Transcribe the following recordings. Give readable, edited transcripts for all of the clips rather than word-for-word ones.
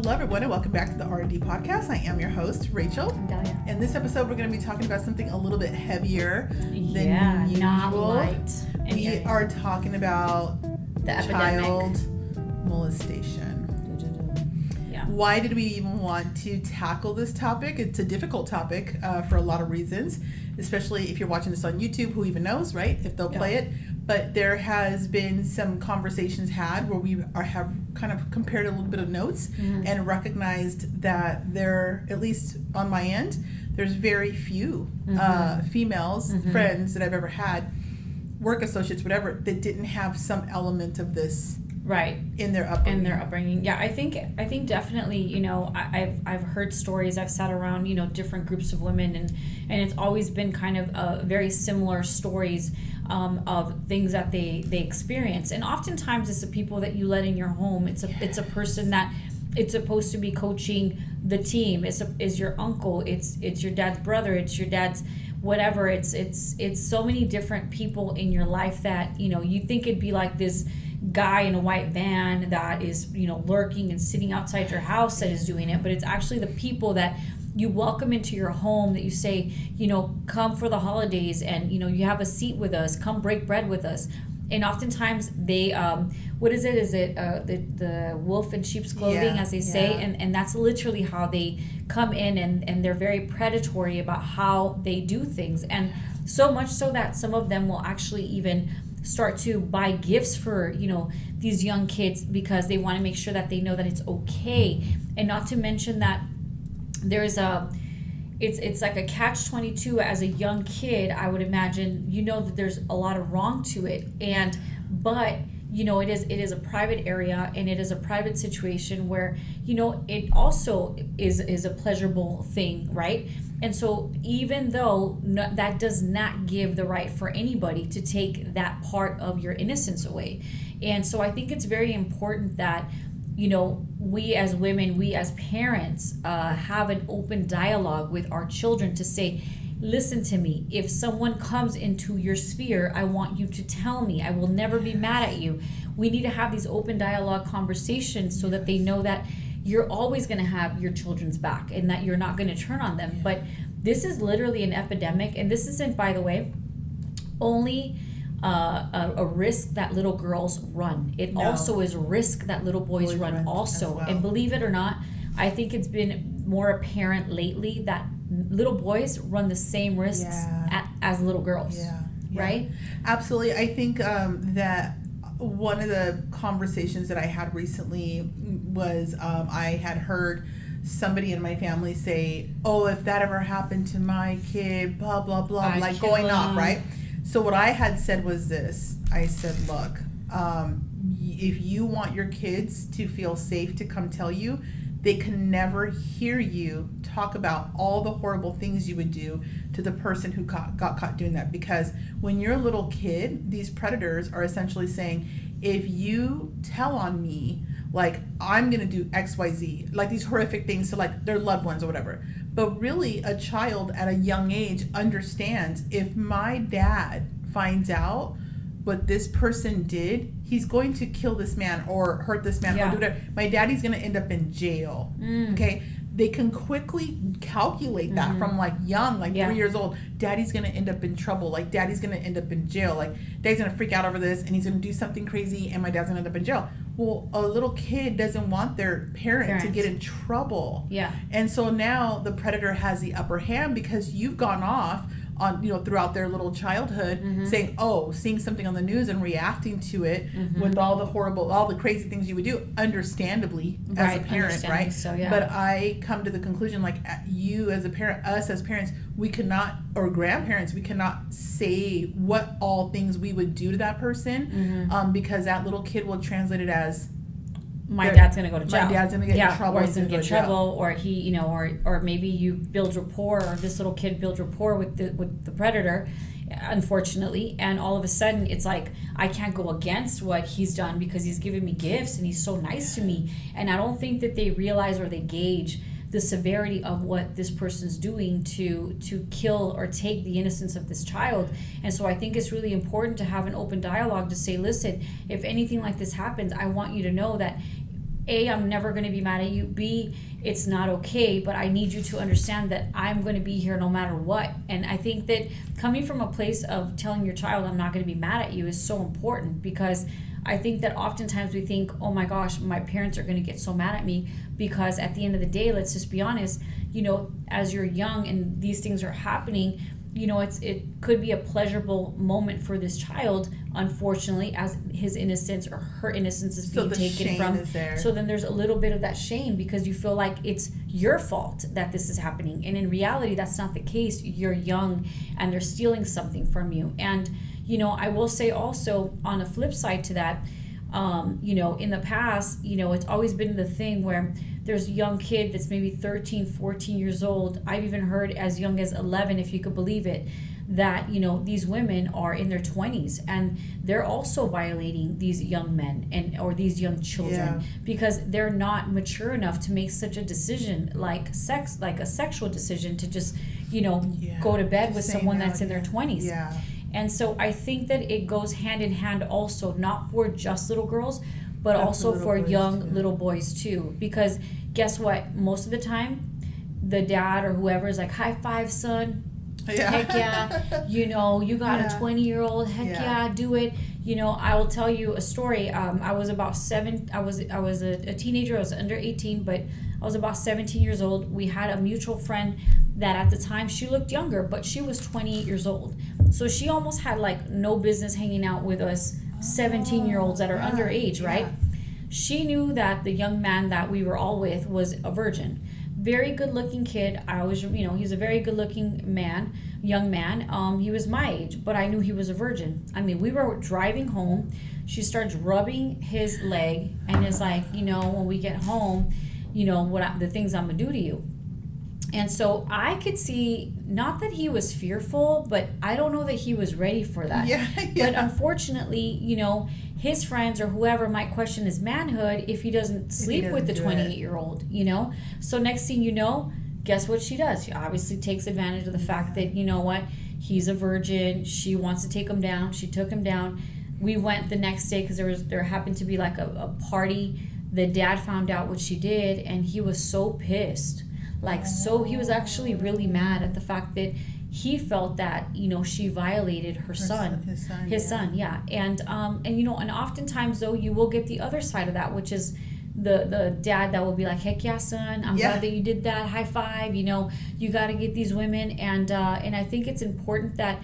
Hello, everyone, and welcome back to the R&D podcast. I am your host, Rachel. Dahlia. In this episode, we're going to be talking about something a little bit heavier than usual. Not light. We are talking about the child molestation. Yeah. Why did we even want to tackle this topic? It's a difficult topic for a lot of reasons, especially if you're watching this on YouTube. Who even knows, right? If they'll play it. But there has been some conversations had where we have kind of compared a little bit of notes and recognized that there, at least on my end, there's very few females, friends that I've ever had, work associates, whatever, that didn't have some element of this in their upbringing. Yeah, I think definitely, you know, I've heard stories, I've sat around, you know, different groups of women, and it's always been kind of very similar stories of things that they experience. And oftentimes it's the people that you let in your home. It's a person that it's supposed to be coaching the team. It's your uncle, it's your dad's brother, it's your dad's whatever. It's so many different people in your life that, you know, you think it'd be like this guy in a white van that is, you know, lurking and sitting outside your house that is doing it, but it's actually the people that you welcome into your home, that you say, you know, come for the holidays, and, you know, you have a seat with us, come break bread with us. And oftentimes they what is it the wolf in sheep's clothing, as they say, and that's literally how they come in, and they're very predatory about how they do things, and so much so that some of them will actually even start to buy gifts for, you know, these young kids, because they want to make sure that they know that it's okay. And not to mention that there's it's like a catch-22 as a young kid. I would imagine, you know, that there's a lot of wrong to it, but you know, it is a private area, and it is a private situation where, you know, it also is a pleasurable thing, right? And so even though that does not give the right for anybody to take that part of your innocence away. And so I think it's very important that, you know, we as women, we as parents have an open dialogue with our children to say, listen to me. If someone comes into your sphere, I want you to tell me. I will never be mad at you. We need to have these open dialogue conversations so that they know that you're always going to have your children's back and that you're not going to turn on them. But this is literally an epidemic, and this isn't, by the way, only a risk that little girls run. It also is a risk that little boys run also. Well. And believe it or not, I think it's been more apparent lately that little boys run the same risks as little girls. Right? Absolutely. I think that one of the conversations that I had recently was I had heard somebody in my family say, oh, if that ever happened to my kid, blah, blah, blah, like going off, right? So what I had said was this. I said, look, if you want your kids to feel safe to come tell you, they can never hear you talk about all the horrible things you would do to the person who got caught doing that. Because when you're a little kid, these predators are essentially saying, if you tell on me, like, I'm going to do X, Y, Z, like these horrific things to like their loved ones or whatever. But really, a child at a young age understands, if my dad finds out what this person did, he's going to kill this man or hurt this man or do whatever. My daddy's going to end up in jail. Okay? They can quickly calculate that from like young, like 3 years old. Daddy's going to end up in trouble. Like, daddy's going to end up in jail. Like, daddy's going to freak out over this, and he's going to do something crazy, and my dad's going to end up in jail. Well, a little kid doesn't want their parent to get in trouble. Yeah. And so now the predator has the upper hand, because you've gone off on, you know, throughout their little childhood, saying, oh, seeing something on the news and reacting to it with all the crazy things you would do, understandably, as a parent, right? So, But I come to the conclusion, like, you as a parent, us as parents, we cannot, or grandparents, we cannot say what all things we would do to that person, because that little kid will translate it as, my dad's going to go to jail. My dad's going to get in trouble. Or he's going to get in trouble, or he, you know, or maybe you build rapport, or this little kid builds rapport with the predator, unfortunately, and all of a sudden it's like, I can't go against what he's done because he's given me gifts and he's so nice to me. And I don't think that they realize or they gauge the severity of what this person's doing to kill or take the innocence of this child. And so I think it's really important to have an open dialogue to say, listen, if anything like this happens, I want you to know that A, I'm never going to be mad at you. B, it's not okay, but I need you to understand that I'm going to be here no matter what. And I think that coming from a place of telling your child I'm not going to be mad at you is so important, because I think that oftentimes we think, oh my gosh, my parents are going to get so mad at me, because at the end of the day, let's just be honest, you know, as you're young and these things are happening, you know, it could be a pleasurable moment for this child, unfortunately, as his innocence or her innocence is being taken from. Is there. So then there's a little bit of that shame, because you feel like it's your fault that this is happening. And in reality, that's not the case. You're young and they're stealing something from you. And, you know, I will say also, on a flip side to that, you know, in the past, you know, it's always been the thing where there's a young kid that's maybe 13, 14 years old. I've even heard as young as 11, if you could believe it, that, you know, these women are in their 20s and they're also violating these young men or these young children, because they're not mature enough to make such a decision like a sexual decision, to just, you know, go to bed with someone that's in their 20s. Yeah. And so I think that it goes hand in hand also, not for just little girls, but also for young little boys too. Because guess what? Most of the time, the dad or whoever is like, high five, son. Yeah. Heck yeah. You know, you got a 20-year-old. Heck yeah, do it. You know, I will tell you a story. I was about I was a teenager. I was under 18, but I was about 17 years old. We had a mutual friend that at the time, she looked younger, but she was 28 years old. So she almost had like no business hanging out with us 17-year-olds that are underage, right? She knew that the young man that we were all with was a virgin. Very good looking kid. I was, you know, he's a very good looking man, young man. He was my age, but I knew he was a virgin. I mean, we were driving home. She starts rubbing his leg and is like, you know, when we get home, you know, the things I'm gonna do to you. And so I could see, not that he was fearful, but I don't know that he was ready for that. But unfortunately, you know, his friends or whoever might question his manhood if he doesn't sleep with the 28-year-old, you know? So next thing you know, guess what she does? She obviously takes advantage of the fact that, you know what, he's a virgin. She wants to take him down. She took him down. We went the next day because there happened to be like a party. The dad found out what she did, and he was so pissed. So he was actually really mad at the fact that he felt that, you know, she violated his son. And you know, and oftentimes though, you will get the other side of that, which is the dad that will be like, heck yeah, son, I'm glad that you did that, high five, you know, you got to get these women. And I think it's important that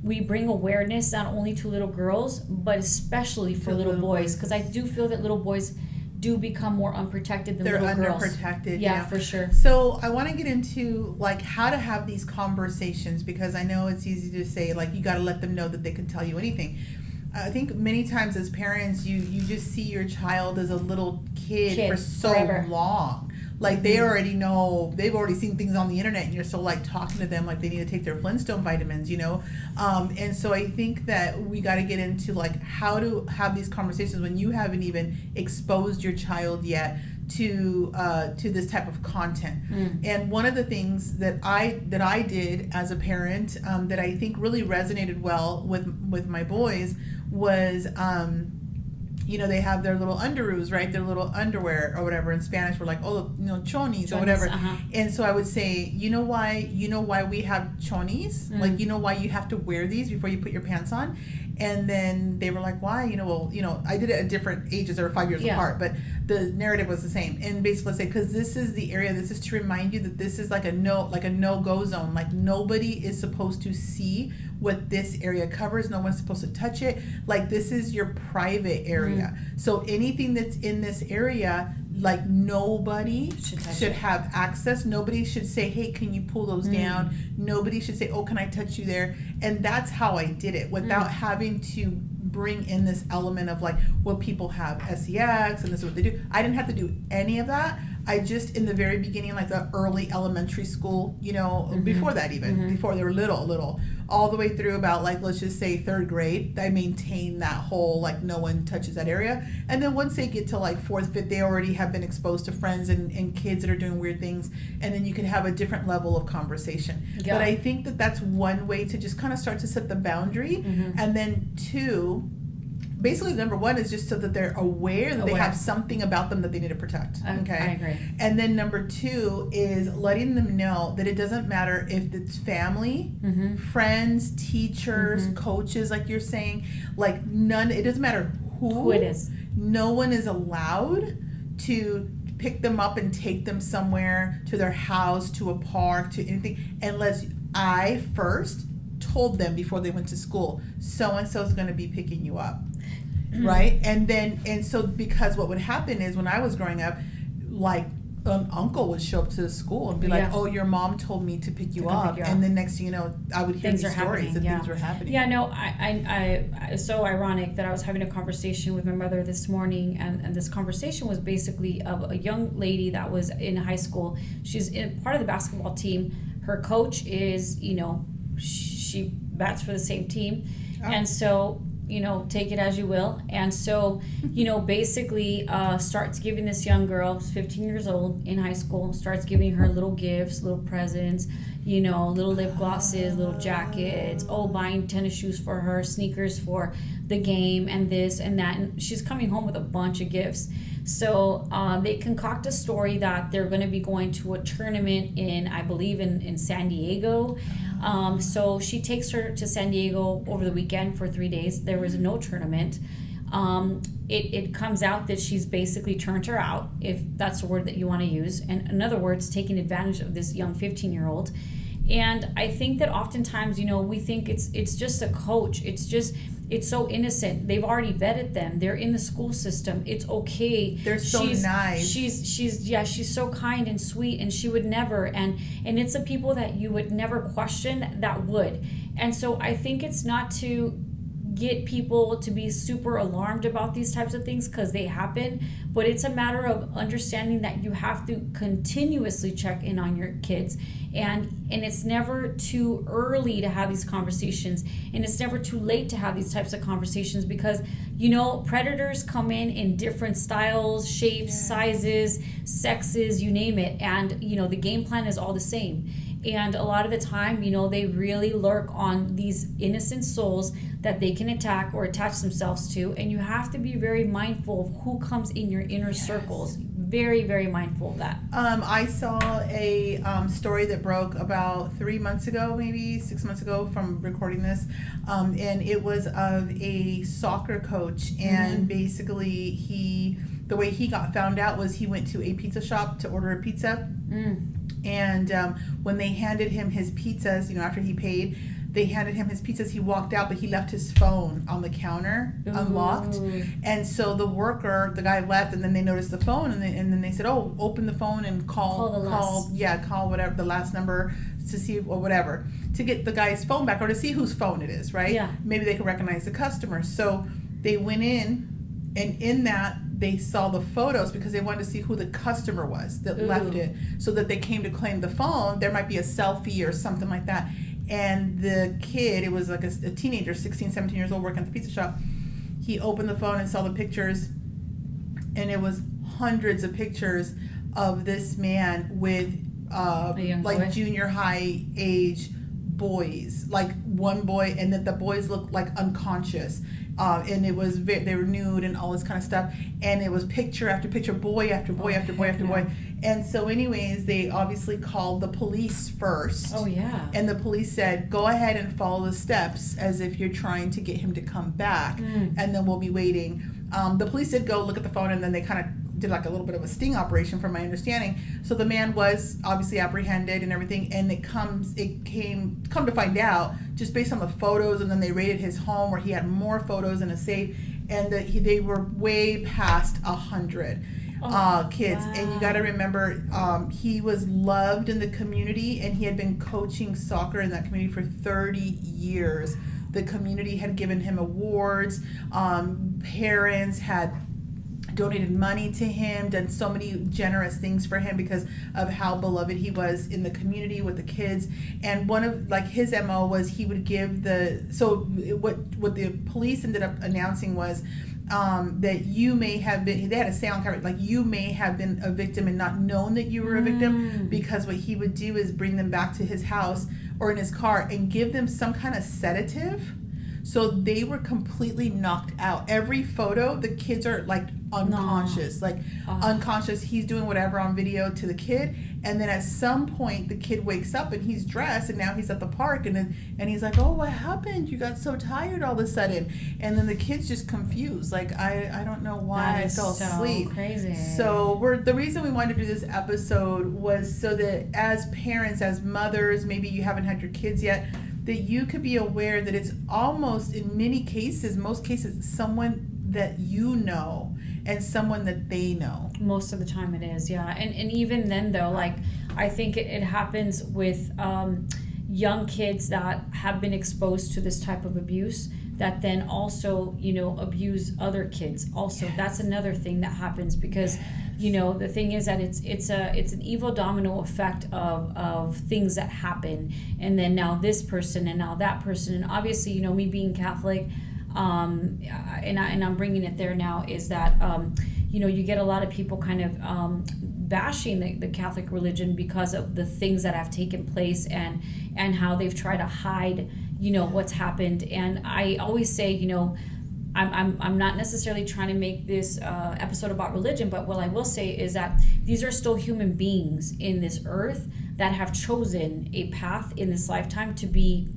we bring awareness not only to little girls, but especially for little boys, because I do feel that little boys do become more unprotected than little girls. They're underprotected. Yeah, for sure. So I want to get into like how to have these conversations, because I know it's easy to say like you got to let them know that they can tell you anything. I think many times as parents, you just see your child as a little kid for so long. Like they already know, they've already seen things on the internet, and you're still like talking to them like they need to take their Flintstone vitamins, you know? And so I think that we got to get into like how to have these conversations when you haven't even exposed your child yet to this type of content. And one of the things that I did as a parent that I think really resonated well with my boys was you know, they have their little underoos, right? Their little underwear or whatever. In Spanish, we're like, oh, you know, chonis or whatever. And so I would say, you know why we have chonis? Like, you know why you have to wear these before you put your pants on? And then they were like, why? You know, well, you know, I did it at different ages. They were 5 years apart, but the narrative was the same. And basically say, because this is the area, this is to remind you that this is like a no-go zone. Like nobody is supposed to see what this area covers. No one's supposed to touch it. Like this is your private area. So anything that's in this area, like nobody should have access. Nobody should say, hey, can you pull those down? Nobody should say, oh, can I touch you there? And that's how I did it without having to bring in this element of like, well, people have sex and this is what they do. I didn't have to do any of that. I just, in the very beginning, like the early elementary school, you know, before that even, before they were little, all the way through about like, let's just say 3rd grade, I maintain that whole, like no one touches that area. And then once they get to like 4th, 5th, they already have been exposed to friends and kids that are doing weird things. And then you can have a different level of conversation. But I think that that's one way to just kind of start to set the boundary. And then 2, basically number one is just so that they're aware that they Aware. have something about them that they need to protect. Okay. I agree. And then number two is letting them know that it doesn't matter if it's family, friends, teachers, coaches, like you're saying, like it doesn't matter who it is. No one is allowed to pick them up and take them somewhere, to their house, to a park, to anything, unless I first told them before they went to school, so and so is going to be picking you up. Right? And so because what would happen is when I was growing up, like an uncle would show up to the school and be like, oh, your mom told me to pick you up. And then next thing you know, I would hear these stories that things were happening. Yeah, no, I it's so ironic that I was having a conversation with my mother this morning, and this conversation was basically of a young lady that was in high school. She's part of the basketball team. Her coach is, she bats for the same team. Oh. And so, take it as you will. And so, basically starts giving this young girl, 15 years old, in high school, starts giving her little gifts, little presents, little lip glosses, little jackets, buying tennis shoes for her, sneakers for the game, and this and that. And she's coming home with a bunch of gifts. So they concoct a story that they're going to be going to a tournament I believe in San Diego. So she takes her to San Diego over the weekend for 3 days. There was no tournament. It comes out that she's basically turned her out, if that's the word that you want to use. And in other words, taking advantage of this young 15-year-old. And I think that oftentimes, we think it's just a coach. It's so innocent. They've already vetted them. They're in the school system. It's okay. They're so nice. She's so kind and sweet, and she would never. And it's the people that you would never question that would. And so I think it's not to get people to be super alarmed about these types of things, because they happen, but it's a matter of understanding that you have to continuously check in on your kids, and it's never too early to have these conversations, and it's never too late to have these types of conversations, because predators come in different styles, shapes, sizes, sexes, you name it, and the game plan is all the same. And a lot of the time, they really lurk on these innocent souls that they can attack or attach themselves to. And you have to be very mindful of who comes in your inner circles. Very, very mindful of that. I saw a story that broke about 3 months ago, maybe 6 months ago from recording this. And it was of a soccer coach. And basically the way he got found out was he went to a pizza shop to order a pizza. And when they handed him his pizzas, after he paid, they handed him his pizzas. He walked out, but he left his phone on the counter unlocked. And so the guy left, and then they noticed the phone, and then they said, "Oh, open the phone and call whatever the last number to see or whatever to get the guy's phone back or to see whose phone it is, right? Yeah. Maybe they could recognize the customer." So they went in, and in that, they saw the photos because they wanted to see who the customer was that left it, so that they came to claim the phone. There might be a selfie or something like that. And the kid, it was like a teenager, 16, 17 years old, working at the pizza shop. He opened the phone and saw the pictures, and it was hundreds of pictures of this man with like junior high age boys, like one boy, and that the boys looked like unconscious. And it was they were nude and all this kind of stuff, and it was picture after picture, boy after boy after boy after boy. And so anyways, they obviously called the police first. Oh yeah. And the police said, go ahead and follow the steps as if you're trying to get him to come back, and then we'll be waiting. The police did go look at the phone, and then they kind of did like a little bit of a sting operation from my understanding. So the man was obviously apprehended and everything, and come to find out, just based on the photos, and then they raided his home where he had more photos in a safe, and they were way past 100 kids. Wow. And you got to remember, he was loved in the community, and he had been coaching soccer in that community for 30 years. The community had given him awards. Parents had donated money to him, done so many generous things for him because of how beloved he was in the community with the kids. And one of his MO was he would give what the police ended up announcing was that you may have been, they had a sound card, like you may have been a victim and not known that you were a victim, because what he would do is bring them back to his house or in his car and give them some kind of sedative So they were completely knocked out. Every photo, the kids are like unconscious, unconscious. He's doing whatever on video to the kid, and then at some point the kid wakes up and he's dressed, and now he's at the park, and he's like, oh, what happened? You got so tired all of a sudden. And then the kid's just confused, like, I don't know why I fell asleep. Crazy. So the reason we wanted to do this episode was so that as parents, as mothers, maybe you haven't had your kids yet, that you could be aware that it's almost, in many cases, most cases, someone that you know and someone that they know. Most of the time it is, yeah. And even then, though, like, I think it happens with young kids that have been exposed to this type of abuse that then also, abuse other kids also. Yes. That's another thing that happens because, the thing is that it's an evil domino effect of things that happen. And then now this person and now that person. And obviously, me being Catholic, and I'm bringing it there now, is that, you get a lot of people kind of bashing the Catholic religion because of the things that have taken place and how they've tried to hide, what's happened. And I always say, I'm not necessarily trying to make this episode about religion, but what I will say is that these are still human beings in this earth that have chosen a path in this lifetime to be,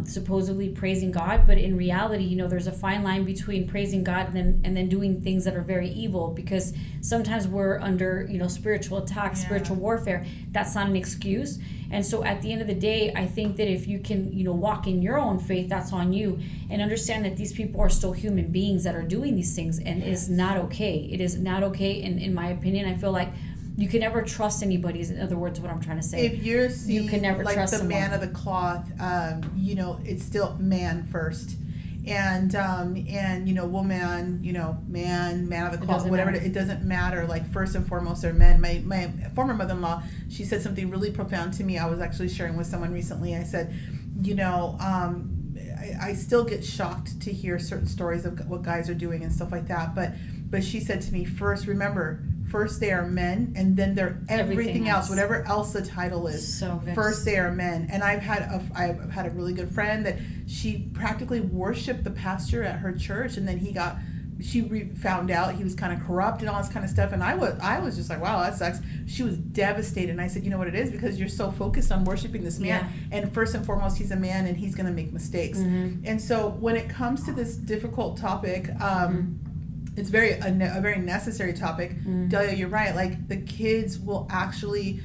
supposedly praising God, but in reality, there's a fine line between praising God and then doing things that are very evil, because sometimes we're under, spiritual attack, spiritual warfare. That's not an excuse. And so at the end of the day, I think that if you can, walk in your own faith, that's on you, and understand that these people are still human beings that are doing these things, and it is not okay. It is not okay. And in my opinion, I feel like you can never trust anybody. In other words, what I'm trying to say. If you're seeing, you can never like, trust the someone. man of the cloth, it's still man first. And woman, man of the cloth, whatever, it doesn't matter. Like, first and foremost, they're men. My former mother-in-law, she said something really profound to me. I was actually sharing with someone recently. I said, I still get shocked to hear certain stories of what guys are doing and stuff like that. But she said to me, first they are men, and then they're everything else, whatever else the title is. So first they are men. And I've had a really good friend that she practically worshipped the pastor at her church, and then she found out he was kind of corrupt and all this kind of stuff. And I was just like, wow, that sucks. She was devastated. And I said, you know what it is? Because you're so focused on worshiping this man. Yeah. And first and foremost, he's a man, and he's going to make mistakes. Mm-hmm. And so when it comes to this difficult topic, it's a very necessary topic. Mm-hmm. Delia, you're right. Like, the kids will actually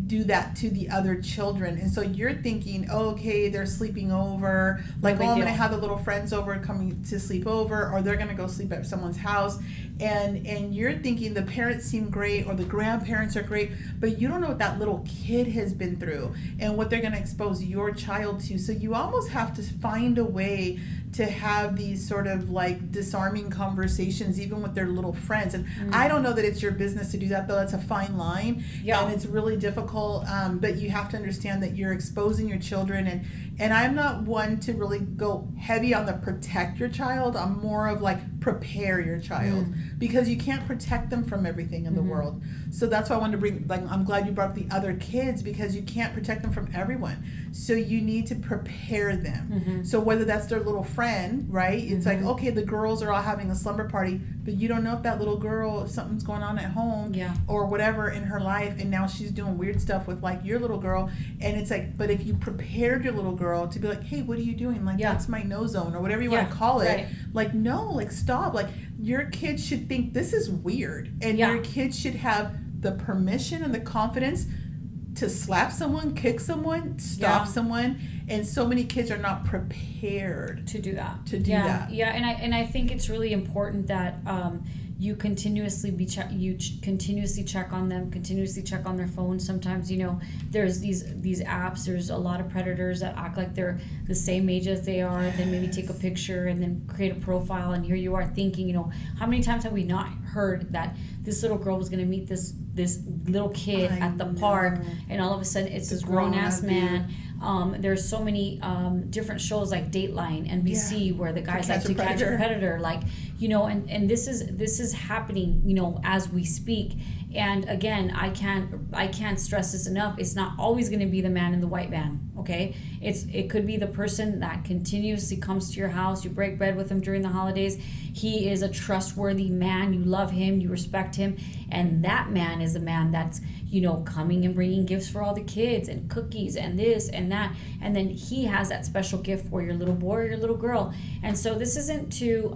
do that to the other children, and so you're thinking, oh, okay, they're sleeping over, like, I'm gonna have the little friends over coming to sleep over, or they're gonna go sleep at someone's house, and you're thinking the parents seem great or the grandparents are great, but you don't know what that little kid has been through and what they're gonna expose your child to. So you almost have to find a way to have these sort of like disarming conversations even with their little friends. And I don't know that it's your business to do that, though. It's a fine line. Yeah. And it's really difficult, but you have to understand that you're exposing your children. And I'm not one to really go heavy on the protect your child. I'm more of like prepare your child, because you can't protect them from everything in the world. So that's why I wanted to bring, like, I'm glad you brought up the other kids, because you can't protect them from everyone. So you need to prepare them. So whether that's their little friend, right? It's like, okay, the girls are all having a slumber party, but you don't know if that little girl, if something's going on at home or whatever in her life, and now she's doing weird stuff with like your little girl. And it's like, but if you prepared your little girl to be like, hey, what are you doing? Like, that's my no zone, or whatever you want to call it. Right. Like, no, like, stop. Like, your kids should think this is weird, and your kids should have the permission and the confidence to slap someone, kick someone, stop someone. And so many kids are not prepared to do that. Yeah, and I think it's really important that you continuously continuously check on them, continuously check on their phones. Sometimes, there's these apps, there's a lot of predators that act like they're the same age as they are, then maybe take a picture and then create a profile, and here you are thinking, how many times have we not heard that this little girl was going to meet this little kid at the park, and all of a sudden it's this grown-ass man. There's so many different shows like Dateline, NBC, where the guys like to catch a predator, like, and this is happening, as we speak. And again, I can't stress this enough. It's not always going to be the man in the white van, okay? It could be the person that continuously comes to your house. You break bread with him during the holidays. He is a trustworthy man. You love him, you respect him, and that man is a man that's, coming and bringing gifts for all the kids and cookies and this and that. And then he has that special gift for your little boy or your little girl. And so this isn't to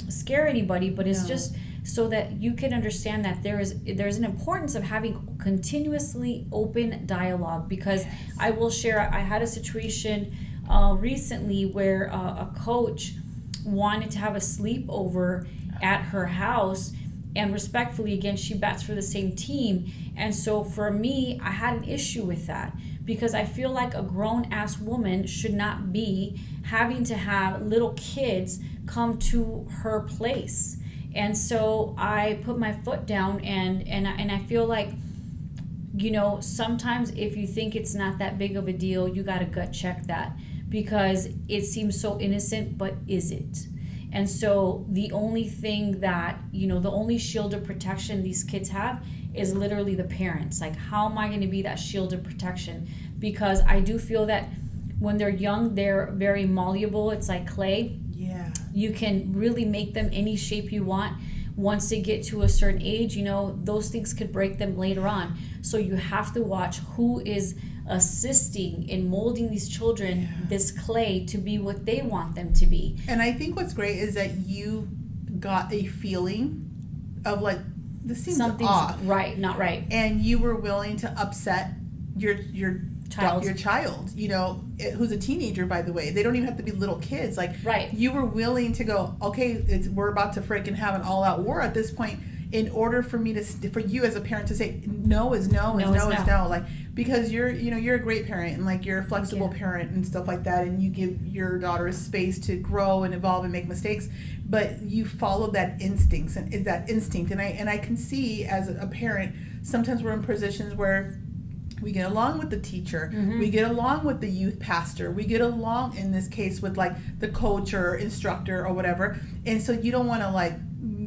scare anybody, but it's just so that you can understand that there's an importance of having continuously open dialogue. Because I will share, I had a situation recently where a coach wanted to have a sleepover at her house, and respectfully, again, she bats for the same team. And so for me, I had an issue with that, because I feel like a grown-ass woman should not be having to have little kids come to her place. And so I put my foot down, and I feel like, sometimes if you think it's not that big of a deal, you got to gut check that, because it seems so innocent, but is it? And so the only thing that, the only shield of protection these kids have is literally the parents. Like, how am I going to be that shield of protection? Because I do feel that when they're young, they're very malleable. It's like clay. Yeah. You can really make them any shape you want. Once they get to a certain age, those things could break them later on. So you have to watch who is assisting in molding these children, this clay, to be what they want them to be. And I think what's great is that you got a feeling of like, this seems Something's off. Right, not right. And you were willing to upset your Child. your child, who's a teenager, by the way. They don't even have to be little kids. Like, right. You were willing to go, okay, we're about to freaking have an all-out war at this point. In order for you as a parent to say no is no is no is no, like, because you're a great parent, and like, you're a flexible parent and stuff like that, and you give your daughter a space to grow and evolve and make mistakes, but you follow that instinct, and I can see as a parent, sometimes we're in positions where we get along with the teacher, we get along with the youth pastor, we get along, in this case, with like the coach or instructor or whatever, and so you don't want to like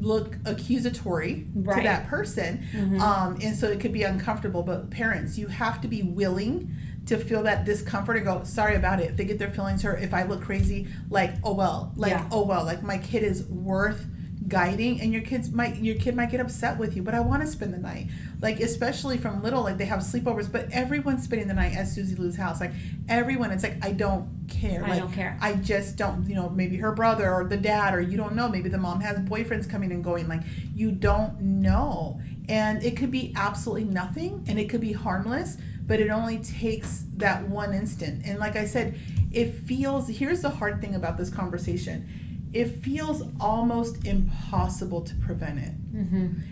look accusatory to that person, and so it could be uncomfortable. But parents, you have to be willing to feel that discomfort and go, sorry about it. If they get their feelings hurt, if I look crazy, like, oh well, like my kid is worth guiding, and your kid might get upset with you, but I want to spend the night. Like, especially from little, like, they have sleepovers, but everyone's spending the night at Susie Lou's house. Like, everyone, it's like, I don't care. I don't care. I just don't, maybe her brother or the dad, or you don't know, maybe the mom has boyfriends coming and going. Like, you don't know. And it could be absolutely nothing, and it could be harmless, but it only takes that one instant. And like I said, here's the hard thing about this conversation. It feels almost impossible to prevent it.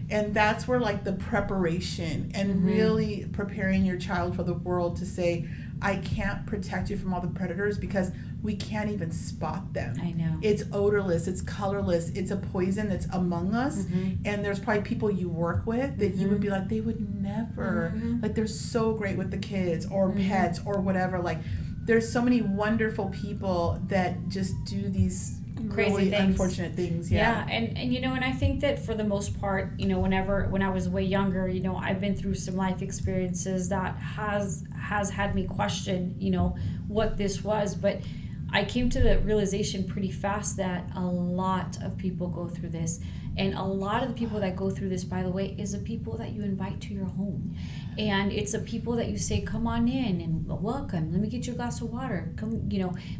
And that's where like the preparation and really preparing your child for the world to say, I can't protect you from all the predators because we can't even spot them. I know. It's odorless, it's colorless, it's a poison that's among us. And there's probably people you work with that you would be like, they would never, like, they're so great with the kids or pets or whatever. Like, there's so many wonderful people that just do these crazy really things. Unfortunate things. And and I think that for the most part, when I was way younger, I've been through some life experiences that has had me question, what this was. But I came to the realization pretty fast that a lot of people go through this. And a lot of the people that go through this, by the way, is the people that you invite to your home. And it's the people that you say, come on in and welcome. Let me get you a glass of water. Come,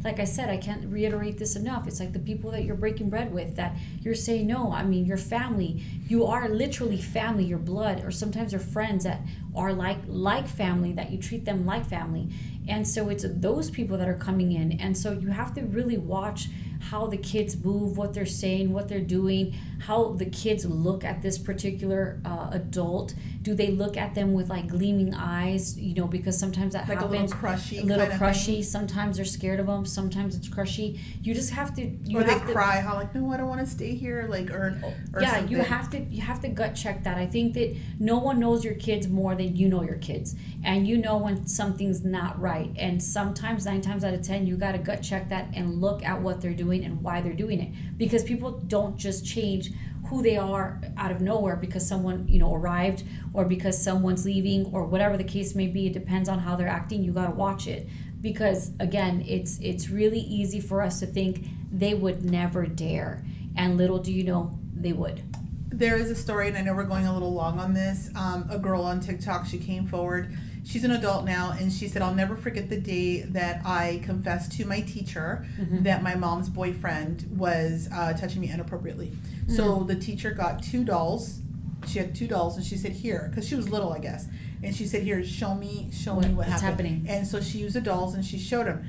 like I said, I can't reiterate this enough. It's like the people that you're breaking bread with, that you're saying, no, I mean, your family. You are literally family, your blood, or sometimes your friends that are like family, that you treat them like family. And so it's those people that are coming in. And so you have to really watch how the kids move, what they're saying, what they're doing, how the kids look at this particular adult. Do they look at them with like gleaming eyes? Because sometimes that like happens. A little crushy. crushy. Sometimes they're scared of them. Sometimes it's crushy. You just have to. They cry. How like, no, I don't want to stay here. Like or yeah, something. you have to gut check that. I think that no one knows your kids more than you know your kids, and you know when something's not right. And sometimes 9 times out of 10, you got to gut check that and look at what they're doing and why they're doing it, because people don't just change who they are out of nowhere because someone, you know, arrived or because someone's leaving or whatever the case may be. It depends on how they're acting. You got to watch it because again, it's really easy for us to think they would never dare, and little do you know they would. There is a story, and I know we're going a little long on this. A girl on TikTok, she came forward. She's an adult now, and she said, I'll never forget the day that I confessed to my teacher that my mom's boyfriend was touching me inappropriately. So the teacher got 2 dolls. She had 2 dolls, and she said, here, because she was little, I guess. And she said, here, show me what's happening. And so she used the dolls, and she showed him.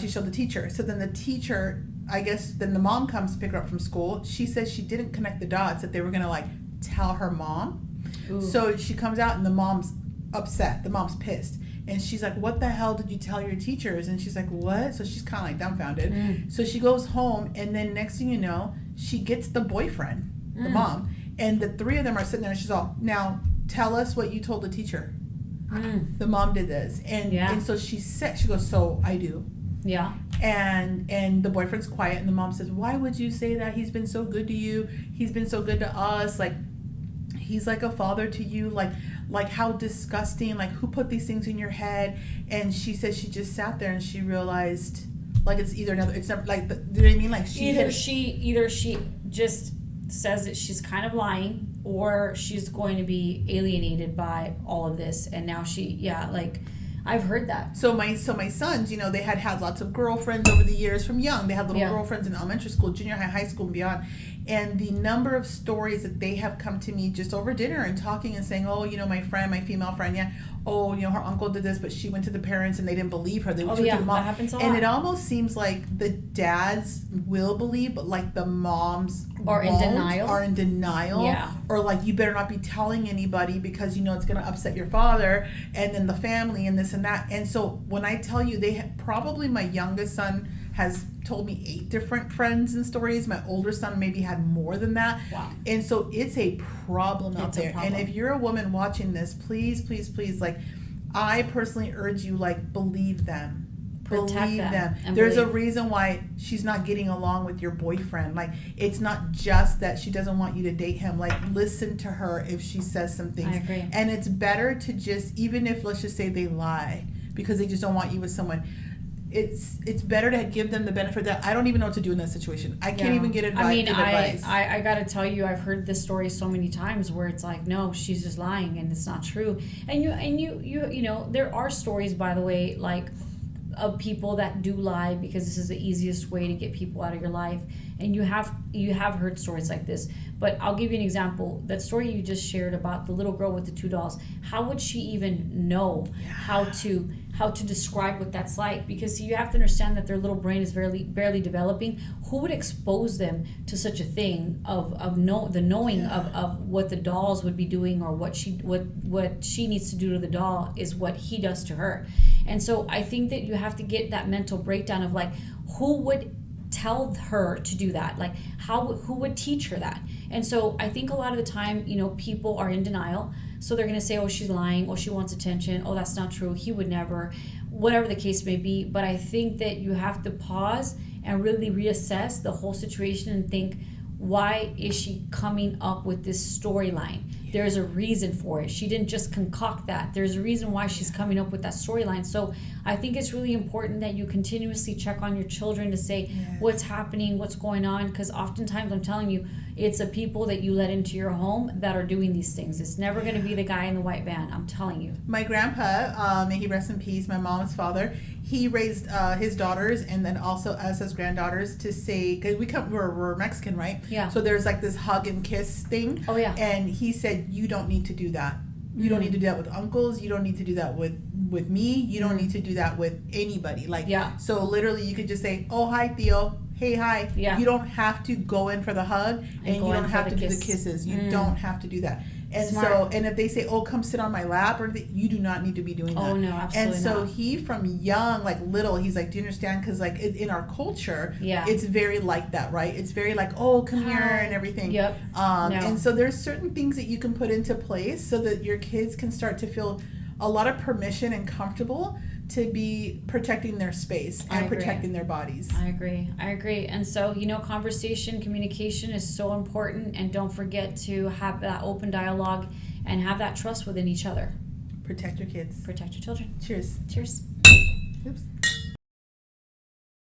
She showed the teacher. So then the teacher, I guess, then the mom comes to pick her up from school. She says she didn't connect the dots, that they were going to, like, tell her mom. Ooh. So she comes out, and the mom's upset. The mom's pissed. And she's like, what the hell did you tell your teachers? And she's like, what? So she's kind of like dumbfounded. So she goes home, and then next thing you know, she gets the boyfriend, the mom, and the 3 of them are sitting there, and she's all, now tell us what you told the teacher. The mom did this. And so she said, she goes, so I do. Yeah. And the boyfriend's quiet, and the mom says, why would you say that? He's been so good to you. He's been so good to us. Like, he's like a father to you. Like how disgusting. Like, who put these things in your head? And she says she just sat there and she realized, like, it's either another, it's not like, do you know what I mean? Like, either she just says that she's kind of lying, or she's going to be alienated by all of this, and now I've heard that. So my sons, you know, they had lots of girlfriends over the years from young. They had little girlfriends in elementary school, junior high, high school, and beyond. And the number of stories that they have come to me just over dinner and talking and saying, oh, you know, my female friend, oh, you know, her uncle did this, but she went to the parents and they didn't believe her. They went to the mom. That happens a lot. And it almost seems like the dads will believe, but like the moms are in denial. Yeah. Or like, you better not be telling anybody because you know it's going to upset your father and then the family and this and that. And so when I tell you, probably my youngest son has told me 8 different friends and stories. My older son maybe had more than that. Wow. And so it's a problem out there. And if you're a woman watching this, please, please, please, like, I personally urge you, like, believe them. Protect them. There's a reason why she's not getting along with your boyfriend. Like, it's not just that she doesn't want you to date him. Like, listen to her if she says some things. I agree. And it's better to just, even if, let's just say they lie because they just don't want you with someone, it's better to give them the benefit that I don't even know what to do in that situation. I can't even get advice. I got to tell you, I've heard this story so many times where it's like, no, she's just lying and it's not true. And you know, there are stories, by the way, like, of people that do lie because this is the easiest way to get people out of your life. And you have heard stories like this. But I'll give you an example. That story you just shared about the little girl with the 2 dolls. How would she even know how to describe what that's like? Because you have to understand that their little brain is barely developing. Who would expose them to such a thing of knowing of what the dolls would be doing, or what she needs to do to the doll is what he does to her. And so I think that you have to get that mental breakdown of, like, who would tell her to do that? Like, who would teach her that? And so I think a lot of the time, you know, people are in denial. So they're going to say, oh, she's lying. Oh, she wants attention. Oh, that's not true. He would never, whatever the case may be. But I think that you have to pause and really reassess the whole situation and think, why is she coming up with this storyline? There's a reason for it. She didn't just concoct that. There's a reason why she's coming up with that storyline. So I think it's really important that you continuously check on your children to say what's happening, what's going on, because oftentimes, I'm telling you, it's the people that you let into your home that are doing these things. It's never going to be the guy in the white van. I'm telling you. My grandpa, may he rest in peace, my mom's father, he raised his daughters and then also us as granddaughters to say, because we're Mexican, right? Yeah. So there's like this hug and kiss thing. Oh, yeah. And he said, you don't need to do that. You don't need to do that with uncles. You don't need to do that with me. You don't need to do that with anybody. Like, so literally you could just say, oh, hi, Theo. Hey, hi. Yeah. You don't have to go in for the hug, and you don't have to do the kisses. You don't have to do that. And Smart. and if they say, oh, come sit on my lap, or anything, you do not need to be doing that. Oh, no, absolutely And so not. he, from young, like little, he's like, do you understand? Because like in our culture, it's very like that, right? It's very like, oh, come here and everything. Yep. And so there's certain things that you can put into place so that your kids can start to feel a lot of permission and comfortable to be protecting their space I and agree. protecting their bodies. I agree. And so, conversation, communication is so important, and don't forget to have that open dialogue and have that trust within each other. Protect your kids. Protect your children. Cheers. Cheers. Oops.